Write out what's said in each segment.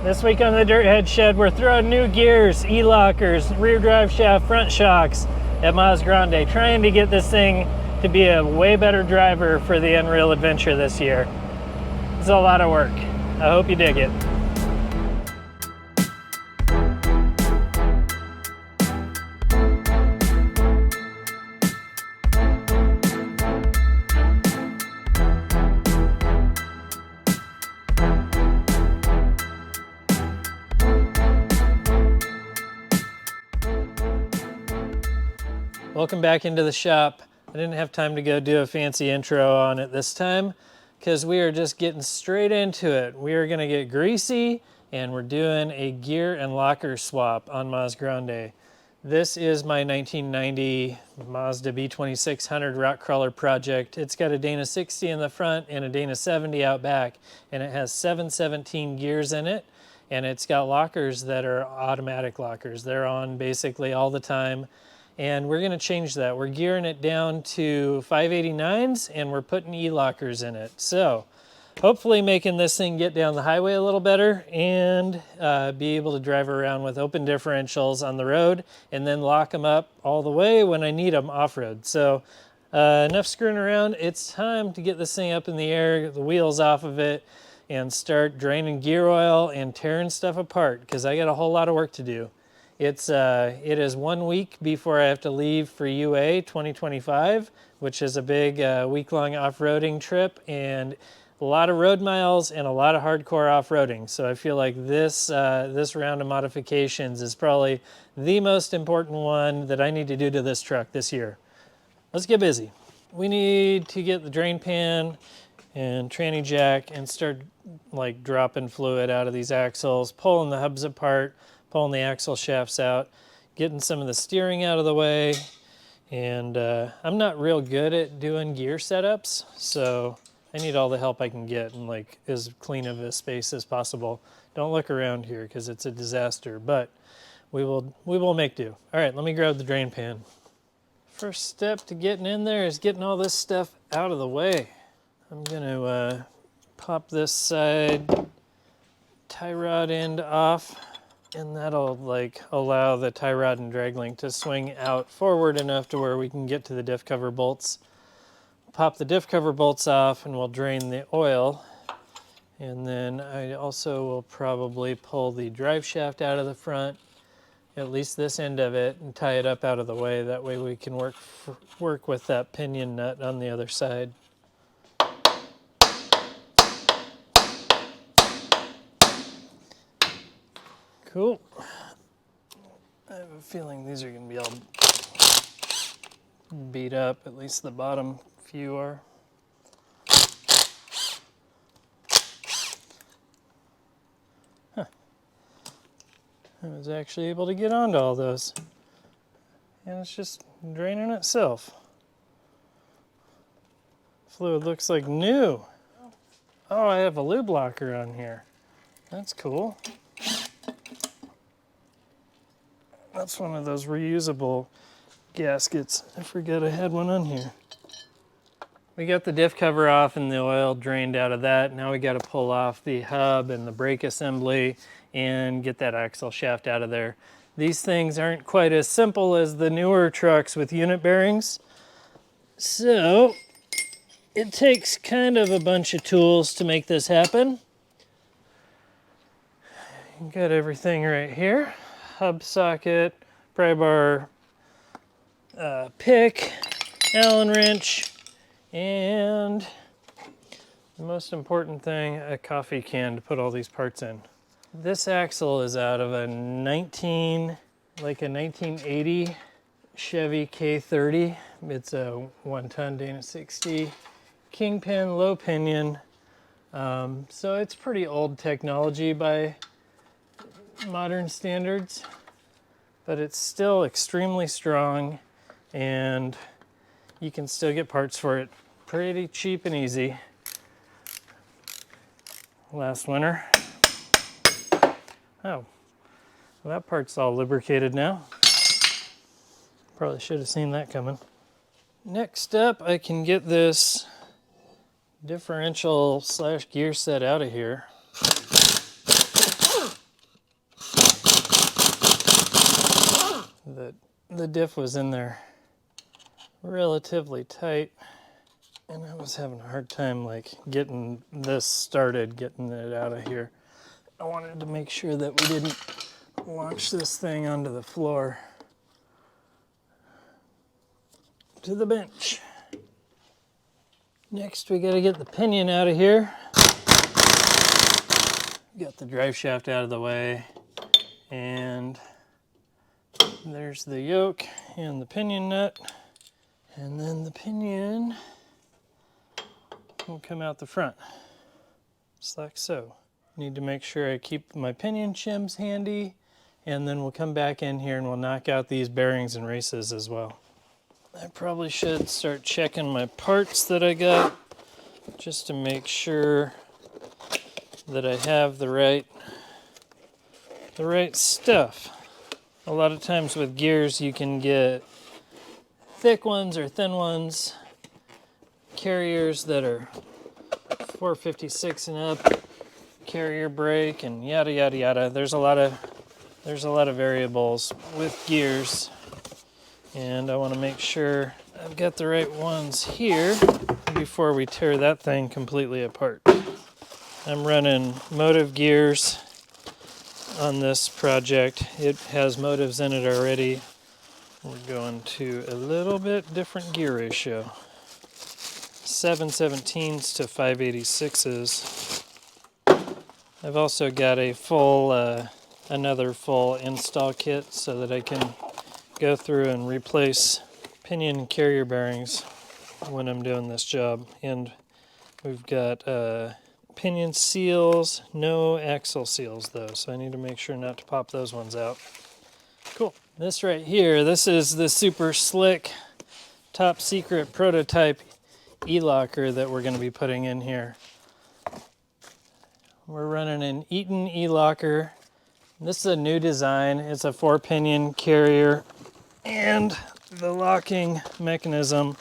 This week on the Dirthead Shed, we're throwing new gears, E-lockers, rear drive shaft, front shocks at MazGrande, trying to get this thing to be a way better driver for the Unreal Adventure this year. It's a lot of work. I hope you dig it. Welcome back into the shop. I didn't have time to go do a fancy intro on it this time because we are just getting straight into it. We are going to get greasy and we're doing a gear and locker swap on MazGrande. This is my 1990 Mazda B2600 rock crawler project. It's got a Dana 60 in the front and a Dana 70 out back, and it has 717 gears in it, and it's got lockers that are automatic lockers. They're on basically all the time. And we're gonna change that. We're gearing it down to 589s and we're putting E-lockers in it. So hopefully making this thing get down the highway a little better and be able to drive around with open differentials on the road and then lock them up all the way when I need them off-road. So enough screwing around. It's time to get this thing up in the air, get the wheels off of it, and start draining gear oil and tearing stuff apart because I got a whole lot of work to do. It is 1 week before I have to leave for UA 2025, which is a big week-long off-roading trip and a lot of road miles and a lot of hardcore off-roading. So I feel like this round of modifications is probably the most important one that I need to do to this truck this year. Let's get busy. We need to get the drain pan and tranny jack and start like dropping fluid out of these axles, pulling the hubs apart, pulling the axle shafts out, getting some of the steering out of the way. And I'm not real good at doing gear setups, so I need all the help I can get and like as clean of a space as possible. Don't look around here because it's a disaster, but we will make do. All right, let me grab the drain pan. First step to getting in there is getting all this stuff out of the way. I'm gonna pop this side tie rod end off, and that'll like allow the tie rod and drag link to swing out forward enough to where we can get to the diff cover bolts. Pop the diff cover bolts off and we'll drain the oil. And then I also will probably pull the drive shaft out of the front, at least this end of it, and tie it up out of the way. That way we can work with that pinion nut on the other side. Cool. I have a feeling these are going to be all beat up, at least the bottom few are. Huh. I was actually able to get onto all those. And it's just draining itself. Fluid looks like new. Oh, I have a lube locker on here. That's cool. That's one of those reusable gaskets. I forgot I had one on here. We got the diff cover off and the oil drained out of that. Now we got to pull off the hub and the brake assembly and get that axle shaft out of there. These things aren't quite as simple as the newer trucks with unit bearings. So it takes kind of a bunch of tools to make this happen. Got everything right here. Hub socket, pry bar, pick, Allen wrench, and the most important thing, a coffee can to put all these parts in. This axle is out of a 1980 Chevy K30. It's a 1-ton Dana 60, kingpin, low pinion. So it's pretty old technology by modern standards, but it's still extremely strong and you can still get parts for it pretty cheap and easy. Last winter. Oh, well, that part's all lubricated now. Probably should have seen that coming. Next up, I can get this differential / gear set out of here. that the diff was in there relatively tight, and I was having a hard time like getting this started, getting it out of here. I wanted to make sure that we didn't launch this thing onto the floor. To the bench. Next, we gotta get the pinion out of here. Got the drive shaft out of the way, and there's the yoke and the pinion nut, and then the pinion will come out the front, just like so. Need to make sure I keep my pinion shims handy, and then we'll come back in here and we'll knock out these bearings and races as well. I probably should start checking my parts that I got just to make sure that I have the right stuff. A lot of times with gears you can get thick ones or thin ones, carriers that are 456 and up, carrier brake, and yada yada yada. There's a lot of variables with gears, and I want to make sure I've got the right ones here before we tear that thing completely apart. I'm running Motive gears on this project. It has Motives in it already. We're going to a little bit different gear ratio. 7/17s to 5/86s. I've also got a full, another full install kit so that I can go through and replace pinion and carrier bearings when I'm doing this job. And we've got pinion seals, no axle seals though, so I need to make sure not to pop those ones out. Cool. This right here, this is the super slick, top secret prototype E-locker that we're going to be putting in here. We're running an Eaton ELocker. This is a new design. It's a 4-pinion carrier, and the locking mechanism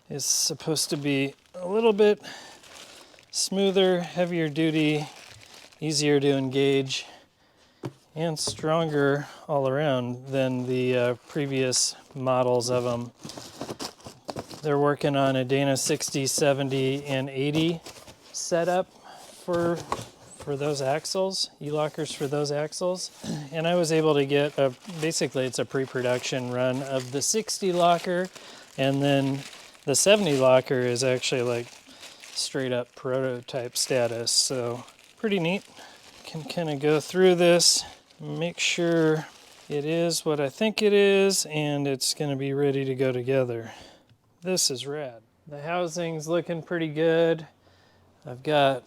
is supposed to be a little bit smoother, heavier duty, easier to engage, and stronger all around than the previous models of them. They're working on a Dana 60, 70, and 80 setup for those axles, E-lockers for those axles. And I was able to get basically it's a pre-production run of the 60 locker, and then the 70 locker is actually like straight up prototype status. So pretty neat. Can kind of go through this, make sure it is what I think it is, and it's going to be ready to go together. This is rad. The housing's looking pretty good. I've got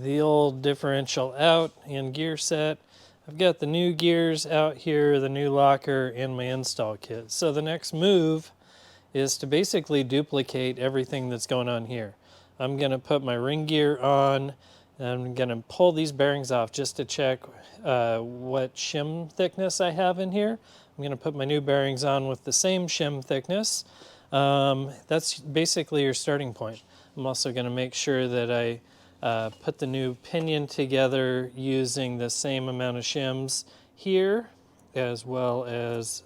the old differential out and gear set. I've got the new gears out here, the new locker, and my install kit. So the next move is to basically duplicate everything that's going on here. I'm going to put my ring gear on, and I'm going to pull these bearings off just to check what shim thickness I have in here. I'm going to put my new bearings on with the same shim thickness. That's basically your starting point. I'm also going to make sure that I put the new pinion together using the same amount of shims here, as well as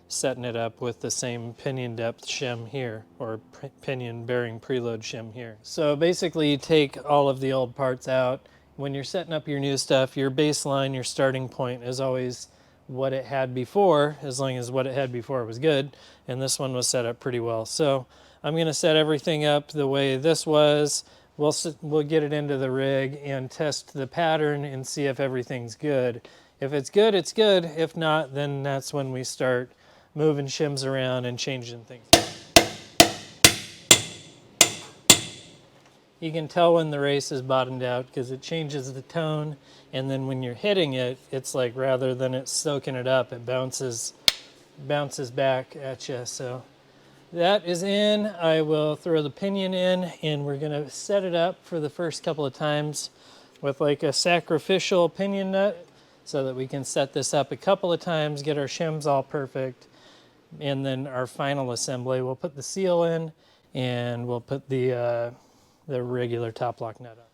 setting it up with the same pinion depth shim here, or pinion bearing preload shim here. So basically you take all of the old parts out. When you're setting up your new stuff, your baseline, your starting point is always what it had before, as long as what it had before was good, and this one was set up pretty well. So I'm going to set everything up the way this was. We'll get it into the rig and test the pattern and see if everything's good. If it's good, it's good. If not, then that's when we start moving shims around and changing things. You can tell when the race is bottomed out because it changes the tone, and then when you're hitting it, it's like rather than it soaking it up, it bounces back at you. So that is in. I will throw the pinion in, and we're going to set it up for the first couple of times with like a sacrificial pinion nut so that we can set this up a couple of times, get our shims all perfect, and then our final assembly, we'll put the seal in and we'll put the regular top lock nut on.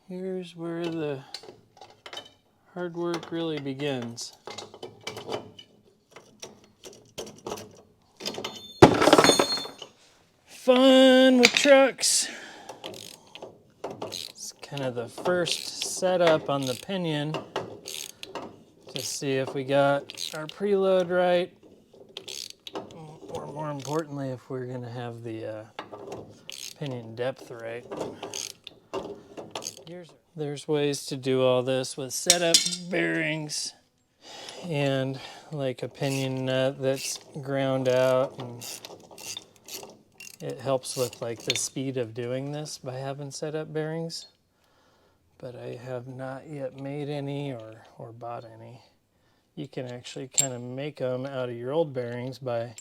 Here's where the hard work really begins. fun with trucks. It's kind of the first setup on the pinion to see if we got our preload right, or more importantly, if we're going to have the pinion depth right. There's ways to do all this with setup bearings and like a pinion nut that's ground out, and it helps with like the speed of doing this by having setup bearings. But I have not yet made any or bought any. You can actually kind of make them out of your old bearings by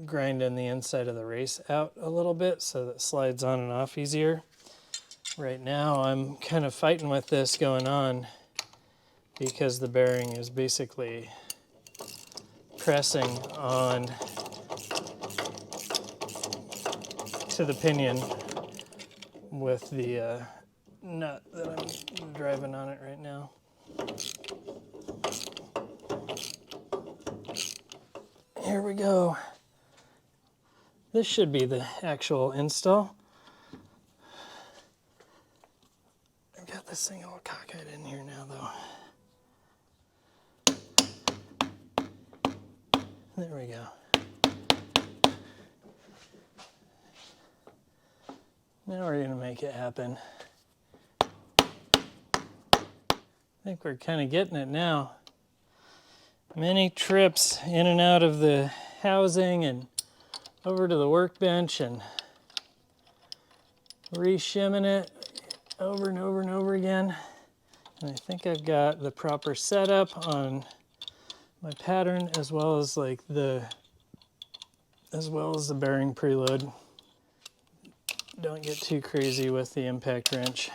grinding the inside of the race out a little bit so that it slides on and off easier. Right now I'm kind of fighting with this going on because the bearing is basically pressing on to the pinion with the nut that I'm driving on it right now. Here we go. This should be the actual install. I've got this thing all cockeyed in here now though. There we go. Now we're going to make it happen. I think we're kind of getting it now. Many trips in and out of the housing and over to the workbench and re-shimming it over and over and over again. And I think I've got the proper setup on my pattern as well as the bearing preload. Don't get too crazy with the impact wrench.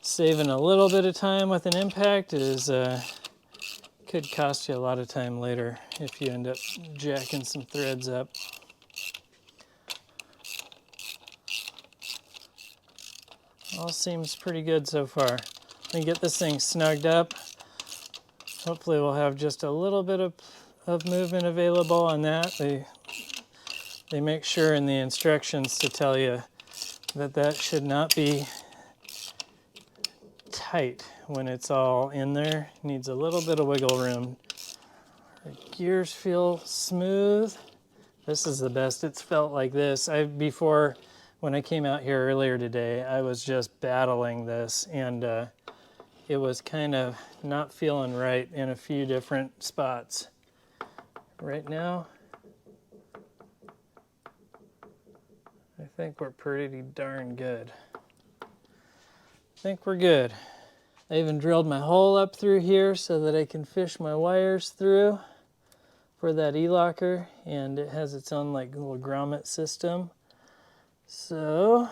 Saving a little bit of time with an impact is could cost you a lot of time later if you end up jacking some threads up. All seems pretty good so far. Let me get this thing snugged up. Hopefully we'll have just a little bit of movement available on that. They make sure in the instructions to tell you that that should not be tight when it's all in there. It needs a little bit of wiggle room. Our gears feel smooth. This is the best it's felt like this. Before, when I came out here earlier today, I was just battling this, and it was kind of not feeling right in a few different spots. Right now, I think we're pretty darn good. I think we're good. I even drilled my hole up through here so that I can fish my wires through for that E-locker, and it has its own like little grommet system. So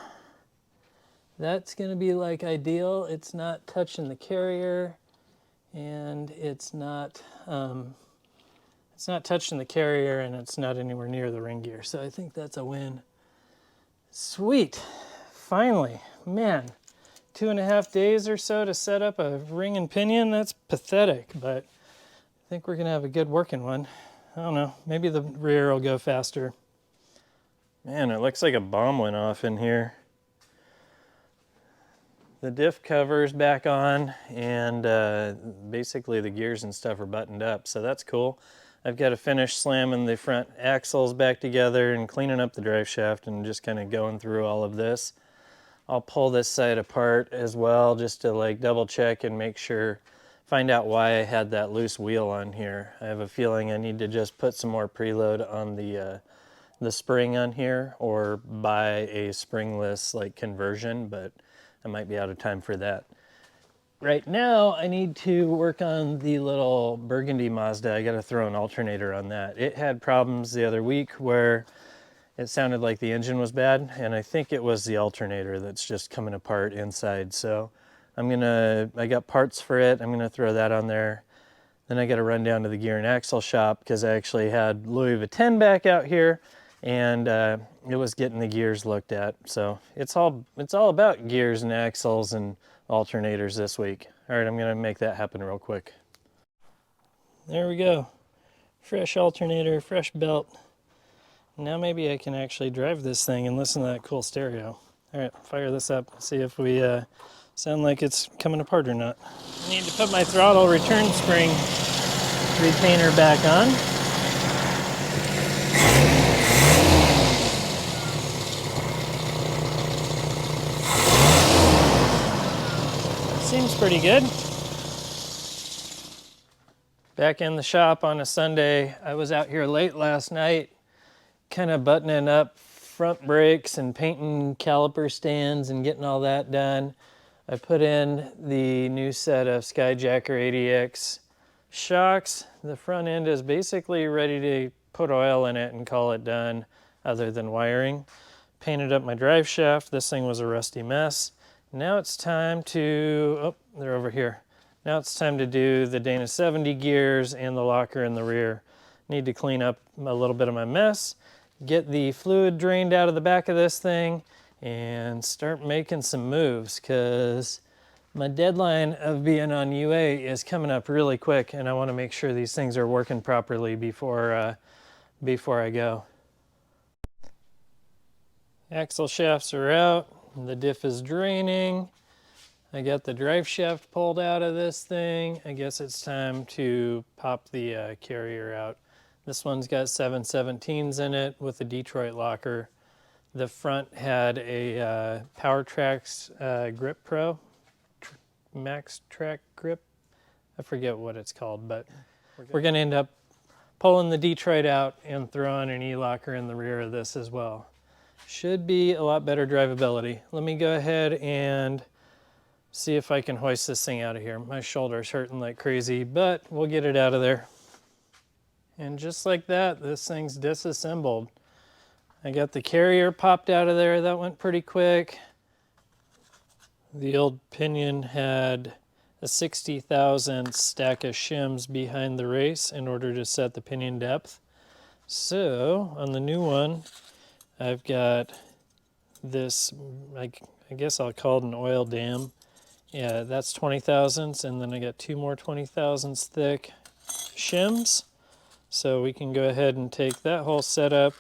that's going to be like ideal. It's not touching the carrier, and it's not touching the carrier, and it's not anywhere near the ring gear. So I think that's a win. Sweet, finally, man. 2.5 days or so to set up a ring and pinion. That's pathetic, but I think we're gonna have a good working one. I don't know, maybe the rear will go faster. Man, it looks like a bomb went off in here. The diff cover's back on, and basically the gears and stuff are buttoned up, so that's cool. I've got to finish slamming the front axles back together and cleaning up the drive shaft and just kind of going through all of this. I'll pull this side apart as well just to like double check and make sure, find out why I had that loose wheel on here. I have a feeling I need to just put some more preload on the spring on here, or buy a springless like conversion, but I might be out of time for that. Right now I need to work on the little burgundy Mazda. I got to throw an alternator on that. It had problems the other week where it sounded like the engine was bad, and I think it was the alternator that's just coming apart inside. So I got parts for it. I'm gonna throw that on there. Then I gotta run down to the gear and axle shop because I actually had Louis Vuitton back out here, and it was getting the gears looked at. So it's all about gears and axles and alternators this week. All right, I'm gonna make that happen real quick. There we go. Fresh alternator, fresh belt. Now maybe I can actually drive this thing and listen to that cool stereo. All right, fire this up, see if we sound like it's coming apart or not. I need to put my throttle return spring retainer back on. Seems pretty good. Back in the shop on a Sunday. I was out here late last night, kind of buttoning up front brakes and painting caliper stands and getting all that done. I put in the new set of Skyjacker 80X shocks. The front end is basically ready to put oil in it and call it done, other than wiring. Painted up my drive shaft. This thing was a rusty mess. Now it's time to, oh, they're over here. Now it's time to do the Dana 70 gears and the locker in the rear. Need to clean up a little bit of my mess, get the fluid drained out of the back of this thing, and start making some moves, because my deadline of being on UA is coming up really quick, and I want to make sure these things are working properly before I go. Axle shafts are out, the diff is draining. I got the drive shaft pulled out of this thing. I guess it's time to pop the carrier out. This one's got 7/17s in it with a Detroit locker. The front had a Power Trax Grip Pro, Max Track Grip. I forget what it's called, but we're going to end up pulling the Detroit out and throwing an E-locker in the rear of this as well. Should be a lot better drivability. Let me go ahead and see if I can hoist this thing out of here. My shoulder's hurting like crazy, but we'll get it out of there. And just like that, this thing's disassembled. I got the carrier popped out of there. That went pretty quick. The old pinion had a 60,000 stack of shims behind the race in order to set the pinion depth. So on the new one, I've got this, I guess I'll call it an oil dam. Yeah, that's 20,000s, and then I got two more 20,000s thick shims. So we can go ahead and take that whole setup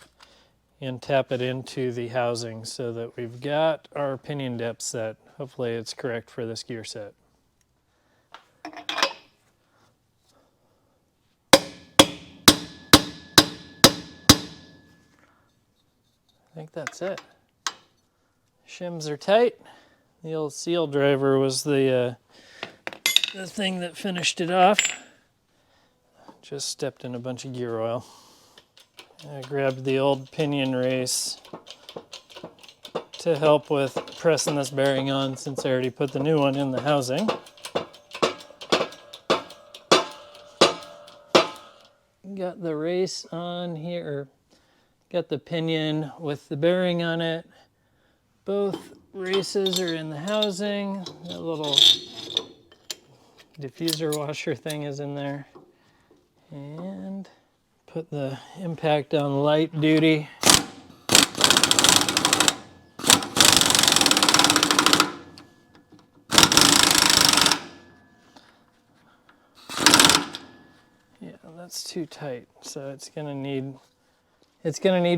and tap it into the housing so that we've got our pinion depth set. Hopefully it's correct for this gear set. I think that's it. Shims are tight. The old seal driver was the thing that finished it off. Just stepped in a bunch of gear oil. I grabbed the old pinion race to help with pressing this bearing on, since I already put the new one in the housing. Got the race on here, got the pinion with the bearing on it. Both races are in the housing. That little diffuser washer thing is in there. And put the impact on light duty. Yeah, that's too tight, so it's gonna need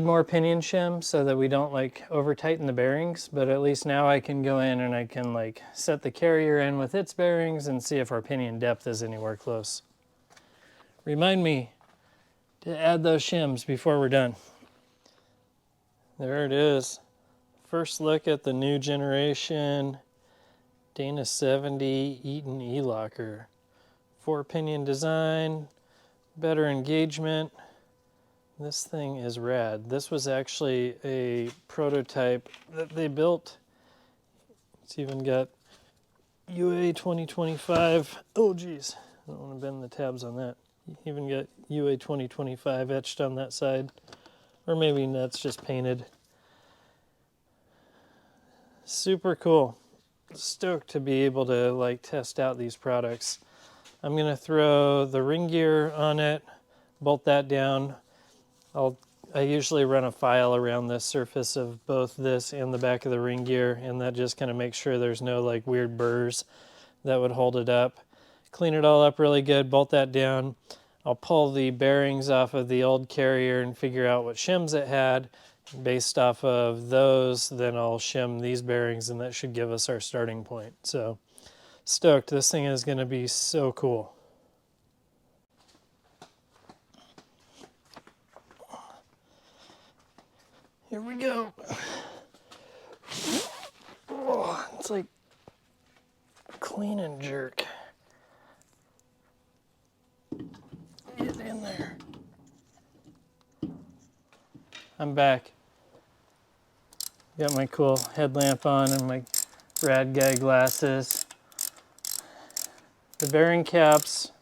more pinion shim so that we don't like over tighten the bearings, but at least now I can go in and I can like set the carrier in with its bearings and see if our pinion depth is anywhere close. Remind me to add those shims before we're done. There it is. First look at the new generation Dana 70 Eaton ELocker. 4-pinion design, better engagement. This thing is rad. This was actually a prototype that they built. It's even got UA 2025. Oh geez, I don't want to bend the tabs on that. Even got UA 2025 etched on that side. Or maybe that's just painted. Super cool. Stoked to be able to like test out these products. I'm gonna throw the ring gear on it, bolt that down. I usually run a file around the surface of both this and the back of the ring gear, and that just kind of makes sure there's no like weird burrs that would hold it up. Clean it all up really good, bolt that down. I'll pull the bearings off of the old carrier and figure out what shims it had. Based off of those, then I'll shim these bearings, and that should give us our starting point. So stoked. This thing is going to be so cool. Here we go. Oh, it's like clean and jerk. Get in there. I'm back. Got my cool headlamp on and my rad guy glasses. The bearing caps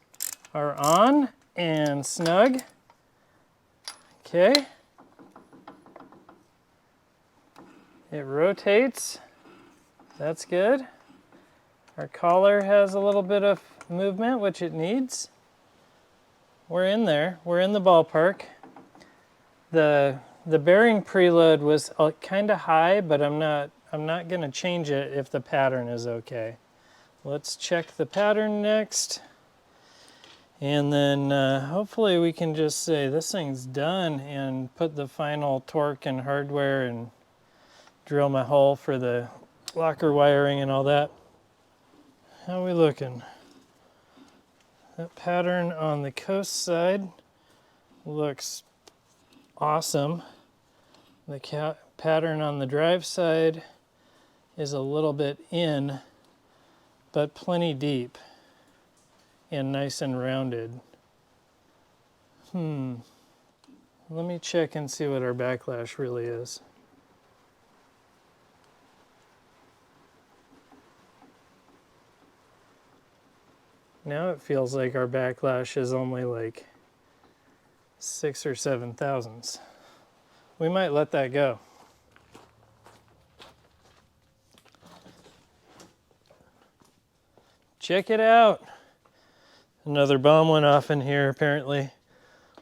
are on and snug. Okay. It rotates. That's good. Our collar has a little bit of movement, which it needs. We're in there. We're in the ballpark. The bearing preload was kind of high, but I'm not going to change it if the pattern is okay. Let's check the pattern next. And then hopefully we can just say this thing's done and put the final torque and hardware and drill my hole for the locker wiring and all that. How are we looking? That pattern on the coast side looks awesome. The pattern on the drive side is a little bit in, but plenty deep and nice and rounded. Let me check and see what our backlash really is. Now it feels like our backlash is only like 6 or 7 thousandths. We might let that go. Check it out. Another bomb went off in here apparently.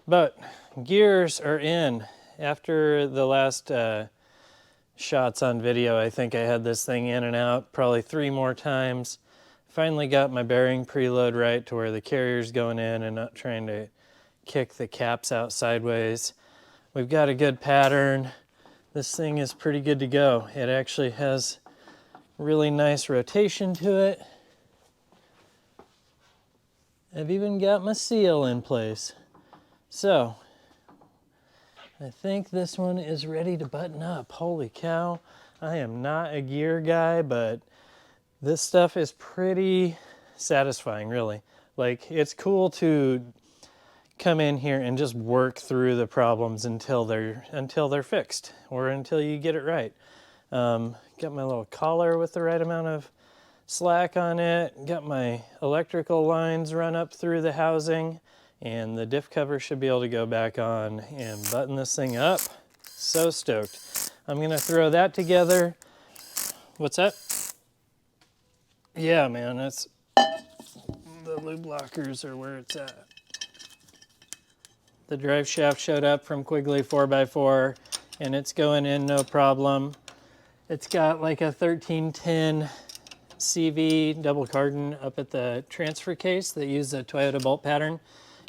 But gears are in. After the last shots on video, I think I had this thing in and out probably 3 more times. Finally got my bearing preload right to where the carrier's going in and not trying to kick the caps out sideways. We've got a good pattern. This thing is pretty good to go. It actually has really nice rotation to it. I've even got my seal in place. So, I think this one is ready to button up. Holy cow. I am not a gear guy, but this stuff is pretty satisfying, really. Like, it's cool to come in here and just work through the problems until they're fixed or until you get it right. Got my little collar with the right amount of slack on it. Got my electrical lines run up through the housing, and the diff cover should be able to go back on and button this thing up. So stoked. I'm gonna throw that together. What's that? Yeah, man, that's the lube lockers are where it's at. The drive shaft showed up from Quigley 4x4, and it's going in no problem. It's got like a 1310 CV double cardan up at the transfer case that uses a Toyota bolt pattern,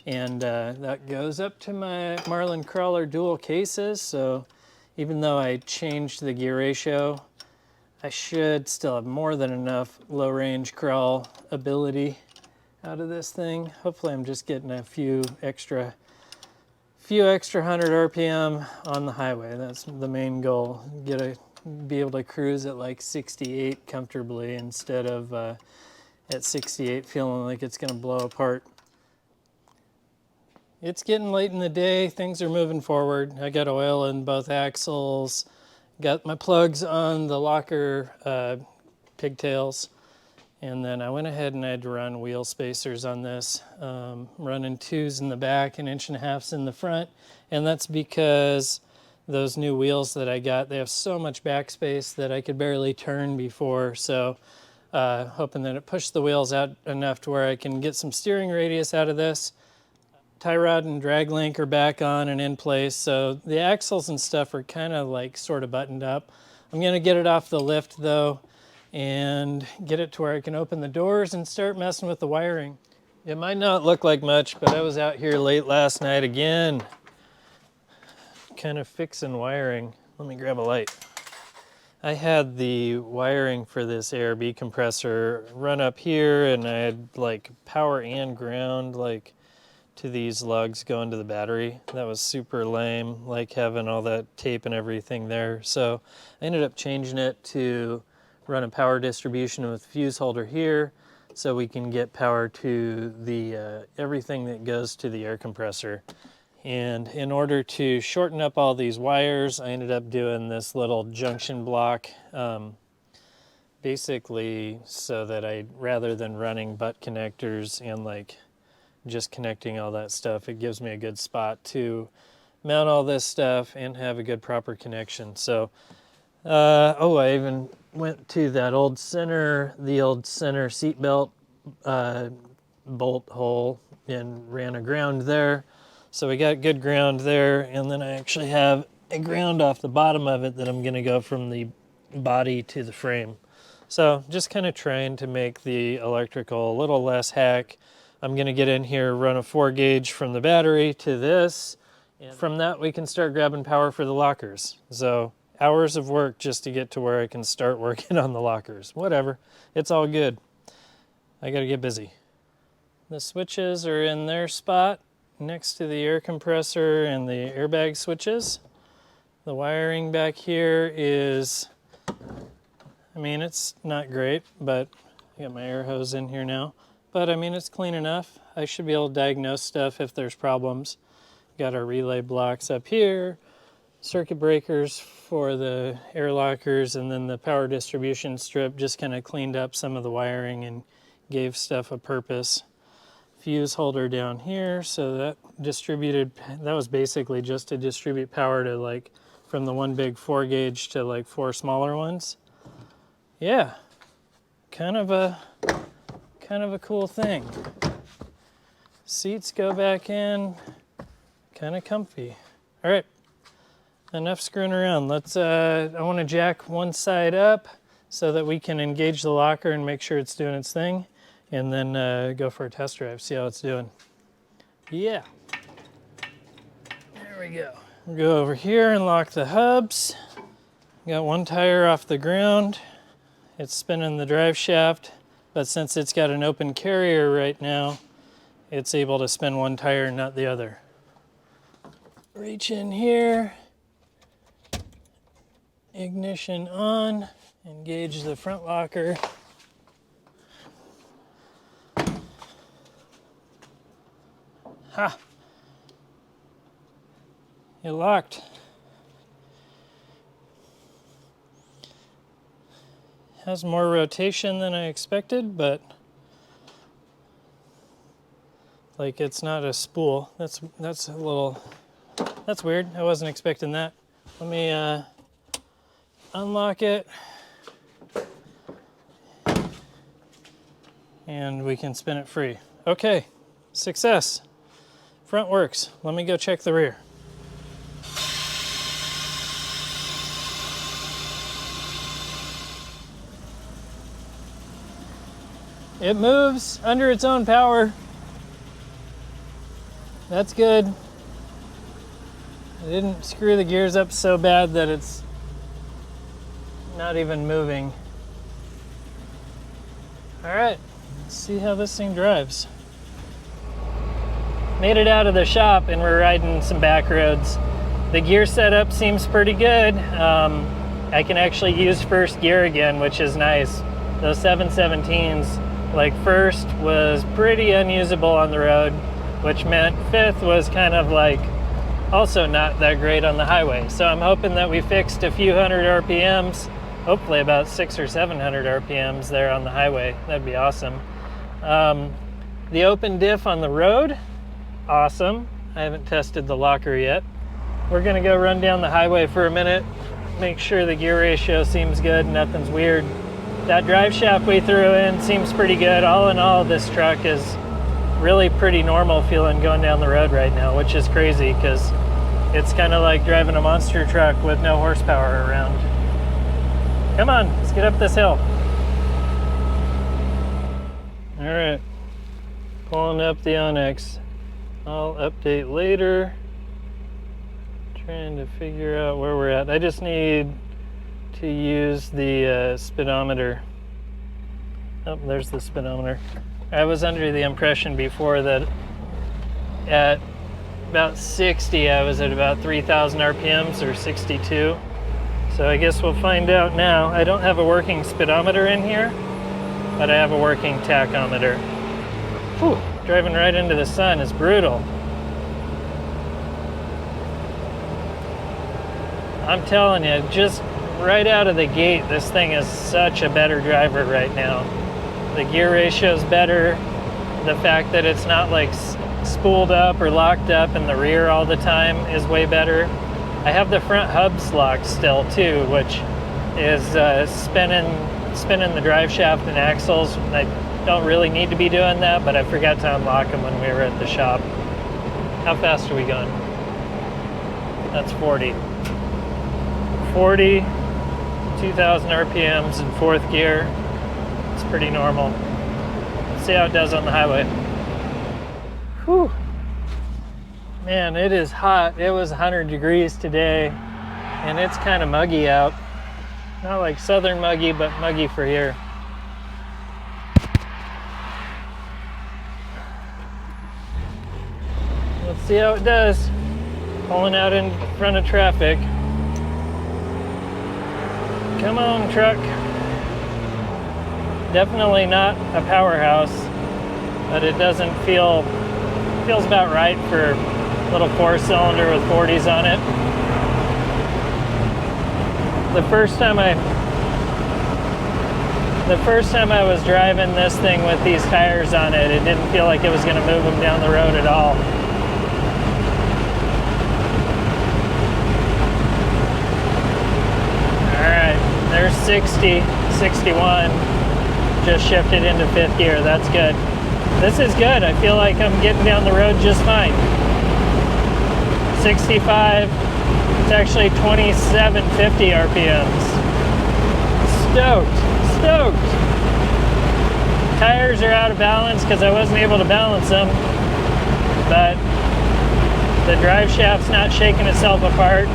and that goes up to my Marlin Crawler dual cases. So even though I changed the gear ratio, I should still have more than enough low range crawl ability out of this thing. Hopefully I'm just getting a few extra 100 RPM on the highway. That's the main goal. Be able to cruise at like 68 comfortably instead of at 68 feeling like it's gonna blow apart. It's getting late in the day, things are moving forward. I got oil in both axles, got my plugs on the locker pigtails, and then I went ahead and I had to run wheel spacers on this, running 2s in the back and 1.5 in the front, and that's because those new wheels that I got, they have so much backspace that I could barely turn before, so hoping that it pushed the wheels out enough to where I can get some steering radius out of this. Tie rod and drag link are back on and in place, so the axles and stuff are kind of like sort of buttoned up. I'm gonna get it off the lift though and get it to where I can open the doors and start messing with the wiring. It might not look like much, but I was out here late last night again, kind of fixing wiring. Let me grab a light. I had the wiring for this ARB compressor run up here, and I had like power and ground like to these lugs going to the battery. That was super lame, like having all that tape and everything there. So I ended up changing it to run a power distribution with fuse holder here, so we can get power to the everything that goes to the air compressor. And in order to shorten up all these wires, I ended up doing this little junction block, basically so that rather than running butt connectors and like just connecting all that stuff, it gives me a good spot to mount all this stuff and have a good proper connection. So, I even went to that old center seat belt bolt hole and ran a ground there. So we got good ground there, and then I actually have a ground off the bottom of it that I'm gonna go from the body to the frame. So just kind of trying to make the electrical a little less hack. I'm gonna get in here, run a 4 gauge from the battery to this, and from that we can start grabbing power for the lockers. So hours of work just to get to where I can start working on the lockers. Whatever, it's all good. I gotta get busy. The switches are in their spot next to the air compressor and the airbag switches. The wiring back here is, I mean, it's not great, but I got my air hose in here now. But I mean, it's clean enough. I should be able to diagnose stuff if there's problems. Got our relay blocks up here, circuit breakers for the air lockers, and then the power distribution strip just kind of cleaned up some of the wiring and gave stuff a purpose. Fuse holder down here, so that was basically just to distribute power to like from the one big 4 gauge to like 4 smaller ones. Yeah, kind of a cool thing. Seats go back in, kind of comfy. All right, enough screwing around. I want to jack one side up so that we can engage the locker and make sure it's doing its thing, and then go for a test drive, see how it's doing. Yeah. There we go. We'll go over here and lock the hubs. Got one tire off the ground. It's spinning the drive shaft, but since it's got an open carrier right now, it's able to spin one tire and not the other. Reach in here, ignition on, engage the front locker. Ha! It locked. Has more rotation than I expected, but like it's not a spool. That's weird. I wasn't expecting that. Let me unlock it, and we can spin it free. Okay, success. Front works. Let me go check the rear. It moves under its own power. That's good. I didn't screw the gears up so bad that it's not even moving. All right, let's see how this thing drives. Made it out of the shop and we're riding some back roads. The gear setup seems pretty good. I can actually use first gear again, which is nice. Those 717s, like first was pretty unusable on the road, which meant fifth was kind of like also not that great on the highway. So I'm hoping that we fixed a few hundred RPMs, hopefully about 600 or 700 RPMs there on the highway. That'd be awesome. The open diff on the road, awesome. I haven't tested the locker yet. We're gonna go run down the highway for a minute, make sure the gear ratio seems good, nothing's weird. That drive shaft we threw in seems pretty good. All in all, this truck is really pretty normal feeling going down the road right now, which is crazy because it's kind of like driving a monster truck with no horsepower around. Come on, let's get up this hill. All right. Pulling up the Onyx. I'll update later. Trying to figure out where we're at. I just need to use the speedometer. Oh, there's the speedometer. I was under the impression before that at about 60 I was at about 3,000 RPMs or 62. So I guess we'll find out now. I don't have a working speedometer in here, but I have a working tachometer. Whew, driving right into the sun is brutal. I'm telling you, just right out of the gate, this thing is such a better driver right now. The gear ratio is better. The fact that it's not like spooled up or locked up in the rear all the time is way better. I have the front hubs locked still too, which is spinning the drive shaft and axles. I don't really need to be doing that, but I forgot to unlock them when we were at the shop. How fast are we going? That's 40. 40, 2,000 RPMs in fourth gear. It's pretty normal. Let's see how it does on the highway. Whew. Man, it is hot. It was 100 degrees today, and it's kind of muggy out. Not like southern muggy, but muggy for here. Let's see how it does. Pulling out in front of traffic. Come on, truck. Definitely not a powerhouse, but it doesn't feels about right for a little 4-cylinder with 40s on it. The first time I was driving this thing with these tires on it, it didn't feel like it was going to move them down the road at all. There's 60, 61, just shifted into fifth gear. That's good. This is good. I feel like I'm getting down the road just fine. 65, it's actually 2750 RPMs. Stoked. Tires are out of balance because I wasn't able to balance them, but the drive shaft's not shaking itself apart.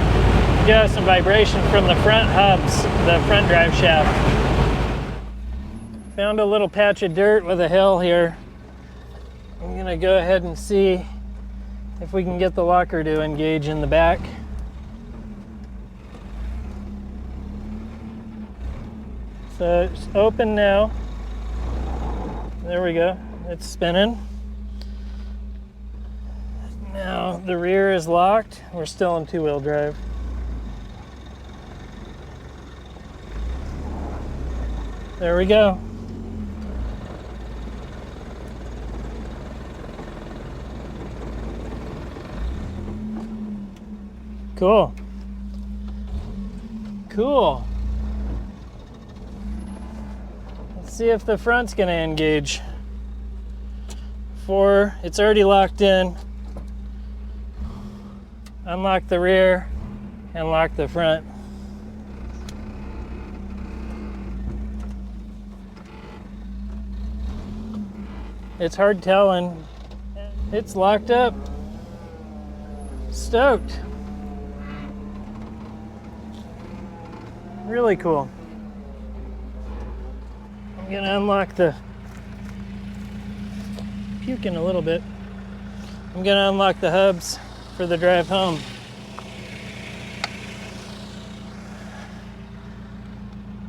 You do have some vibration from the front hubs, the front drive shaft. Found a little patch of dirt with a hill here. I'm gonna go ahead and see if we can get the locker to engage in the back. So it's open now. There we go, it's spinning. Now the rear is locked. We're still in two-wheel drive. There we go. Cool. Let's see if the front's gonna engage. It's already locked in. Unlock the rear and lock the front. It's hard telling. It's locked up. Stoked. Really cool. I'm gonna unlock the, puking a little bit. I'm gonna unlock the hubs for the drive home.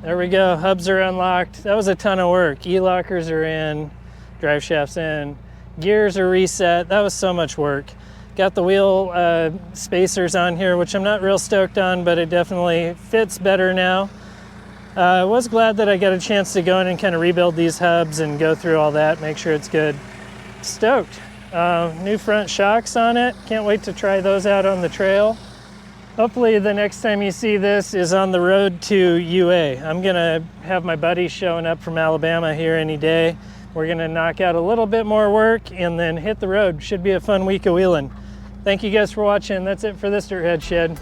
There we go, hubs are unlocked. That was a ton of work. ELockers are in, drive shafts in, gears are reset. That was so much work. Got the wheel spacers on here, which I'm not real stoked on, but it definitely fits better now. I was glad that I got a chance to go in and kind of rebuild these hubs and go through all that, make sure it's good. Stoked. New front shocks on it. Can't wait to try those out on the trail. Hopefully the next time you see this is on the road to UA. I'm gonna have my buddy showing up from Alabama here any day. We're gonna knock out a little bit more work and then hit the road. Should be a fun week of wheeling. Thank you guys for watching. That's it for this Dirthead Shed.